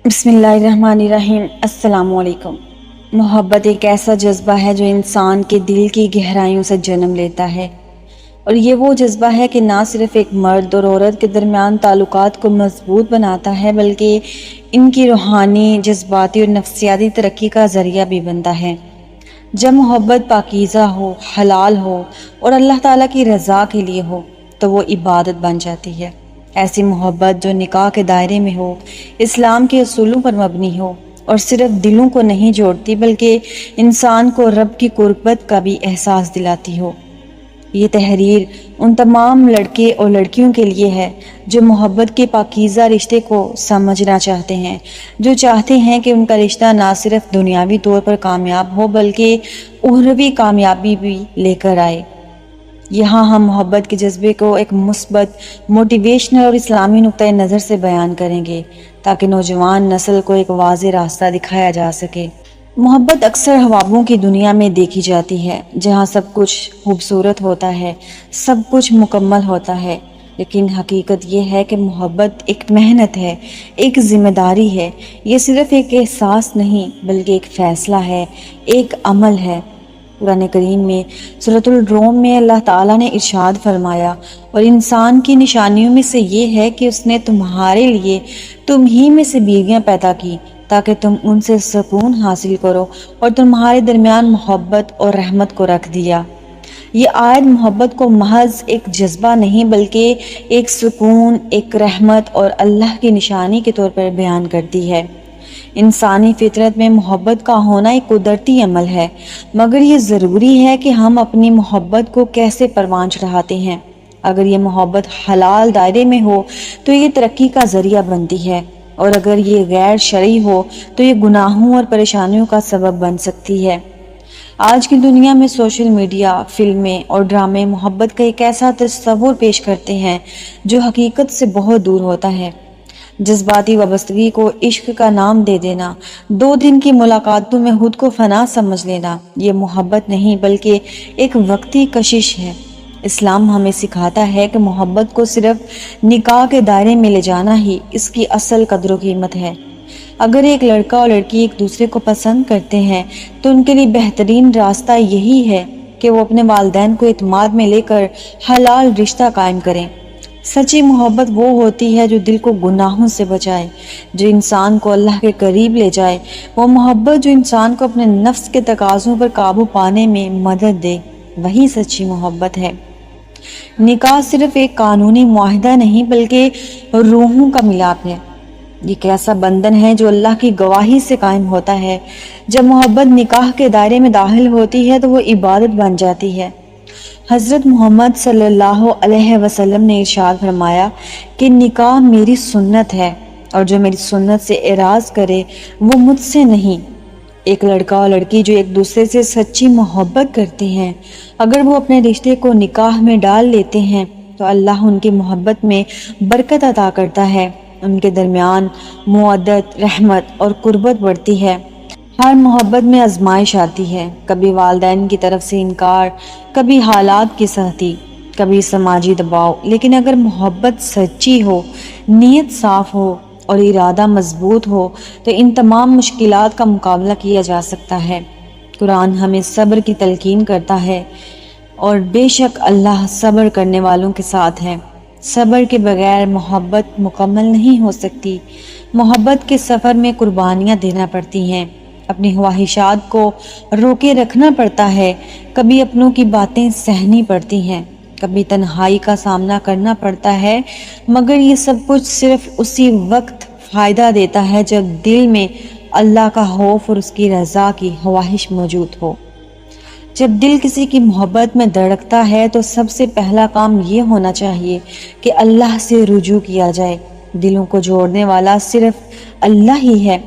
بسم اللہ الرحمن الرحیم۔ السلام علیکم۔ محبت ایک ایسا جذبہ ہے جو انسان کے دل کی گہرائیوں سے جنم لیتا ہے، اور یہ وہ جذبہ ہے کہ نہ صرف ایک مرد اور عورت کے درمیان تعلقات کو مضبوط بناتا ہے بلکہ ان کی روحانی، جذباتی اور نفسیاتی ترقی کا ذریعہ بھی بنتا ہے۔ جب محبت پاکیزہ ہو، حلال ہو اور اللہ تعالیٰ کی رضا کے لیے ہو تو وہ عبادت بن جاتی ہے۔ ایسی محبت جو نکاح کے دائرے میں ہو، اسلام کے اصولوں پر مبنی ہو اور صرف دلوں کو نہیں جوڑتی بلکہ انسان کو رب کی قربت کا بھی احساس دلاتی ہو۔ یہ تحریر ان تمام لڑکے اور لڑکیوں کے لیے ہے جو محبت کے پاکیزہ رشتے کو سمجھنا چاہتے ہیں، جو چاہتے ہیں کہ ان کا رشتہ نہ صرف دنیاوی طور پر کامیاب ہو بلکہ اخروی کامیابی بھی لے کر آئے۔ یہاں ہم محبت کے جذبے کو ایک مثبت، موٹیویشنل اور اسلامی نقطۂ نظر سے بیان کریں گے تاکہ نوجوان نسل کو ایک واضح راستہ دکھایا جا سکے۔ محبت اکثر خوابوں کی دنیا میں دیکھی جاتی ہے جہاں سب کچھ خوبصورت ہوتا ہے، سب کچھ مکمل ہوتا ہے، لیکن حقیقت یہ ہے کہ محبت ایک محنت ہے، ایک ذمہ داری ہے۔ یہ صرف ایک احساس نہیں بلکہ ایک فیصلہ ہے، ایک عمل ہے۔ قرآن کریم میں سورۃ الروم میں اللہ تعالیٰ نے ارشاد فرمایا، اور انسان کی نشانیوں میں سے یہ ہے کہ اس نے تمہارے لیے تم ہی میں سے بیویاں پیدا کی تاکہ تم ان سے سکون حاصل کرو اور تمہارے درمیان محبت اور رحمت کو رکھ دیا۔ یہ آیت محبت کو محض ایک جذبہ نہیں بلکہ ایک سکون، ایک رحمت اور اللہ کی نشانی کے طور پر بیان کرتی ہے۔ انسانی فطرت میں محبت کا ہونا ایک قدرتی عمل ہے، مگر یہ ضروری ہے کہ ہم اپنی محبت کو کیسے پروان چڑھاتے ہیں۔ اگر یہ محبت حلال دائرے میں ہو تو یہ ترقی کا ذریعہ بنتی ہے، اور اگر یہ غیر شرعی ہو تو یہ گناہوں اور پریشانیوں کا سبب بن سکتی ہے۔ آج کی دنیا میں سوشل میڈیا، فلمیں اور ڈرامے محبت کا ایک ایسا تصور پیش کرتے ہیں جو حقیقت سے بہت دور ہوتا ہے۔ جذباتی وابستگی کو عشق کا نام دے دینا، 2 دن کی ملاقاتوں میں خود کو فنا سمجھ لینا، یہ محبت نہیں بلکہ ایک وقتی کشش ہے۔ اسلام ہمیں سکھاتا ہے کہ محبت کو صرف نکاح کے دائرے میں لے جانا ہی اس کی اصل قدر و قیمت ہے۔ اگر ایک لڑکا اور لڑکی ایک دوسرے کو پسند کرتے ہیں تو ان کے لیے بہترین راستہ یہی ہے کہ وہ اپنے والدین کو اعتماد میں لے کر حلال رشتہ قائم کریں۔ سچی محبت وہ ہوتی ہے جو دل کو گناہوں سے بچائے، جو انسان کو اللہ کے قریب لے جائے، وہ محبت جو انسان کو اپنے نفس کے تقاضوں پر قابو پانے میں مدد دے، وہی سچی محبت ہے۔ نکاح صرف ایک قانونی معاہدہ نہیں بلکہ روحوں کا ملاپ ہے۔ یہ ایک ایسا بندھن ہے جو اللہ کی گواہی سے قائم ہوتا ہے۔ جب محبت نکاح کے دائرے میں داخل ہوتی ہے تو وہ عبادت بن جاتی ہے۔ حضرت محمد صلی اللہ علیہ وسلم نے ارشاد فرمایا کہ نکاح میری سنت ہے، اور جو میری سنت سے اعراض کرے وہ مجھ سے نہیں۔ ایک لڑکا اور لڑکی جو ایک دوسرے سے سچی محبت کرتے ہیں، اگر وہ اپنے رشتے کو نکاح میں ڈال لیتے ہیں تو اللہ ان کی محبت میں برکت عطا کرتا ہے، ان کے درمیان مودت، رحمت اور قربت بڑھتی ہے۔ ہر محبت میں آزمائش آتی ہے، کبھی والدین کی طرف سے انکار، کبھی حالات کی سختی، کبھی سماجی دباؤ، لیکن اگر محبت سچی ہو، نیت صاف ہو اور ارادہ مضبوط ہو تو ان تمام مشکلات کا مقابلہ کیا جا سکتا ہے۔ قرآن ہمیں صبر کی تلقین کرتا ہے، اور بے شک اللہ صبر کرنے والوں کے ساتھ ہے۔ صبر کے بغیر محبت مکمل نہیں ہو سکتی۔ محبت کے سفر میں قربانیاں دینا پڑتی ہیں، اپنی خواہشات کو روکے رکھنا پڑتا ہے، کبھی اپنوں کی باتیں سہنی پڑتی ہیں، کبھی تنہائی کا سامنا کرنا پڑتا ہے، مگر یہ سب کچھ صرف اسی وقت فائدہ دیتا ہے جب دل میں اللہ کا خوف اور اس کی رضا کی خواہش موجود ہو۔ جب دل کسی کی محبت میں دھڑکتا ہے تو سب سے پہلا کام یہ ہونا چاہیے کہ اللہ سے رجوع کیا جائے۔ دلوں کو جوڑنے والا صرف اللہ ہی ہے۔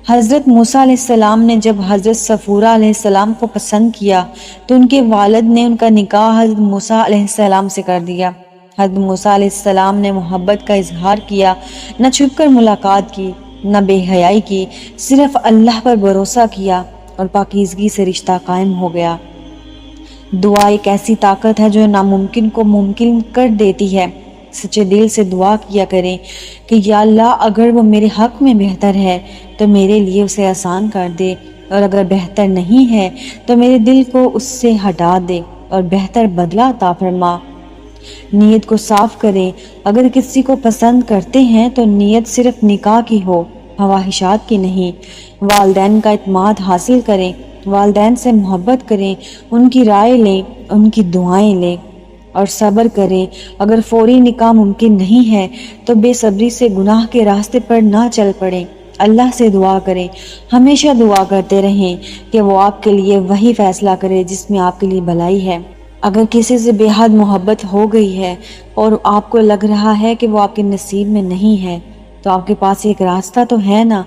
حضرت موسیٰ علیہ السلام نے جب حضرت صفورہ علیہ السلام کو پسند کیا تو ان کے والد نے ان کا نکاح حضرت موسیٰ علیہ السلام سے کر دیا۔ حضرت موسیٰ علیہ السلام نے محبت کا اظہار کیا، نہ چھپ کر ملاقات کی، نہ بے حیائی کی، صرف اللہ پر بھروسہ کیا اور پاکیزگی سے رشتہ قائم ہو گیا۔ دعا ایک ایسی طاقت ہے جو ناممکن کو ممکن کر دیتی ہے۔ سچے دل سے دعا کیا کریں کہ یا اللہ اگر وہ میرے حق میں بہتر ہے تو میرے لیے اسے آسان کر دے، اور اگر بہتر نہیں ہے تو میرے دل کو اس سے ہٹا دے اور بہتر بدلہ عطا فرما۔ نیت کو صاف کریں، اگر کسی کو پسند کرتے ہیں تو نیت صرف نکاح کی ہو، خواہشات کی نہیں۔ والدین کا اعتماد حاصل کریں، والدین سے محبت کریں، ان کی رائے لیں، ان کی دعائیں لیں اور صبر کریں۔ اگر فوری نکاح ممکن نہیں ہے تو بے صبری سے گناہ کے راستے پر نہ چل پڑیں، اللہ سے دعا کریں، ہمیشہ دعا کرتے رہیں کہ وہ آپ کے لیے وہی فیصلہ کرے جس میں آپ کے لیے بھلائی ہے۔ اگر کسی سے بے حد محبت ہو گئی ہے اور آپ کو لگ رہا ہے کہ وہ آپ کے نصیب میں نہیں ہے تو آپ کے پاس ایک راستہ تو ہے نا،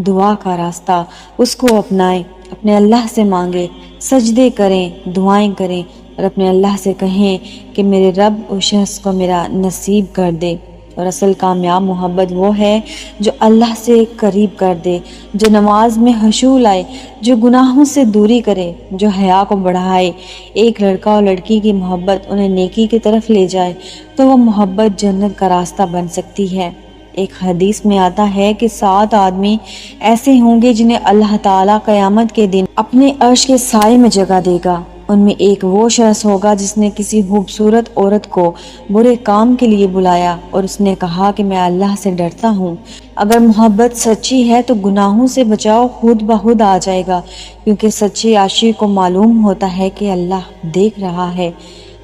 دعا کا راستہ، اس کو اپنائیں، اپنے اللہ سے مانگیں، سجدے کریں، دعائیں کریں اور اپنے اللہ سے کہیں کہ میرے رب اس شخص کو میرا نصیب کر دے۔ اور اصل کامیاب محبت وہ ہے جو اللہ سے قریب کر دے، جو نماز میں خشوع لائے، جو گناہوں سے دوری کرے، جو حیا کو بڑھائے۔ ایک لڑکا اور لڑکی کی محبت انہیں نیکی کی طرف لے جائے تو وہ محبت جنت کا راستہ بن سکتی ہے۔ ایک حدیث میں آتا ہے کہ 7 آدمی ایسے ہوں گے جنہیں اللہ تعالیٰ قیامت کے دن اپنے عرش کے سائے میں جگہ دے گا۔ ان میں ایک وہ شخص ہوگا جس نے کسی خوبصورت عورت کو برے کام کے لیے بلایا اور اس نے کہا کہ میں اللہ سے ڈرتا ہوں۔ اگر محبت سچی ہے تو گناہوں سے بچاؤ خود بخود آ جائے گا، کیونکہ سچے عاشق کو معلوم ہوتا ہے کہ اللہ دیکھ رہا ہے۔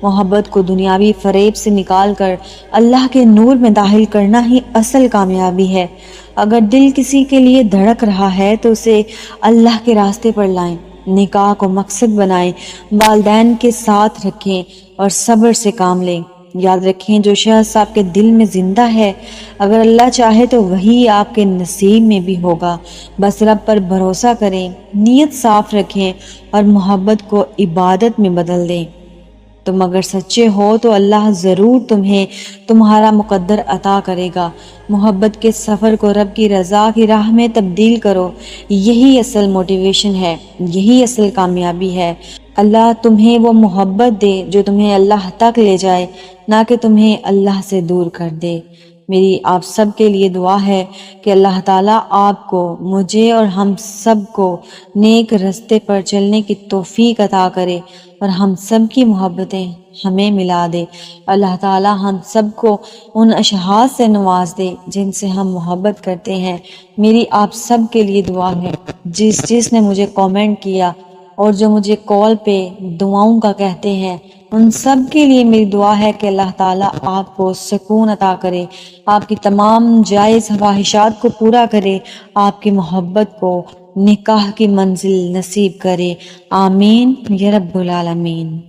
محبت کو دنیاوی فریب سے نکال کر اللہ کے نور میں داخل کرنا ہی اصل کامیابی ہے۔ اگر دل کسی کے لیے دھڑک رہا ہے تو اسے اللہ کے راستے پر لائیں، نکاح کو مقصد بنائیں، والدین کے ساتھ رکھیں اور صبر سے کام لیں۔ یاد رکھیں جو شخص آپ کے دل میں زندہ ہے، اگر اللہ چاہے تو وہی آپ کے نصیب میں بھی ہوگا۔ بس رب پر بھروسہ کریں، نیت صاف رکھیں اور محبت کو عبادت میں بدل دیں۔ تم اگر سچے ہو تو اللہ ضرور تمہیں تمہارا مقدر عطا کرے گا۔ محبت کے سفر کو رب کی رضا کی راہ میں تبدیل کرو، یہی اصل موٹیویشن ہے، یہی اصل کامیابی ہے۔ اللہ تمہیں وہ محبت دے جو تمہیں اللہ تک لے جائے، نہ کہ تمہیں اللہ سے دور کر دے۔ میری آپ سب کے لیے دعا ہے کہ اللہ تعالیٰ آپ کو، مجھے اور ہم سب کو نیک رستے پر چلنے کی توفیق عطا کرے اور ہم سب کی محبتیں ہمیں ملا دے۔ اللہ تعالیٰ ہم سب کو ان اشخاص سے نواز دے جن سے ہم محبت کرتے ہیں۔ میری آپ سب کے لیے دعا ہے، جس نے مجھے کامنٹ کیا اور جو مجھے کال پہ دعاؤں کا کہتے ہیں، ان سب کے لیے میری دعا ہے کہ اللہ تعالیٰ آپ کو سکون عطا کرے، آپ کی تمام جائز خواہشات کو پورا کرے، آپ کی محبت کو نکاح کی منزل نصیب کرے۔ آمین یا رب العالمین۔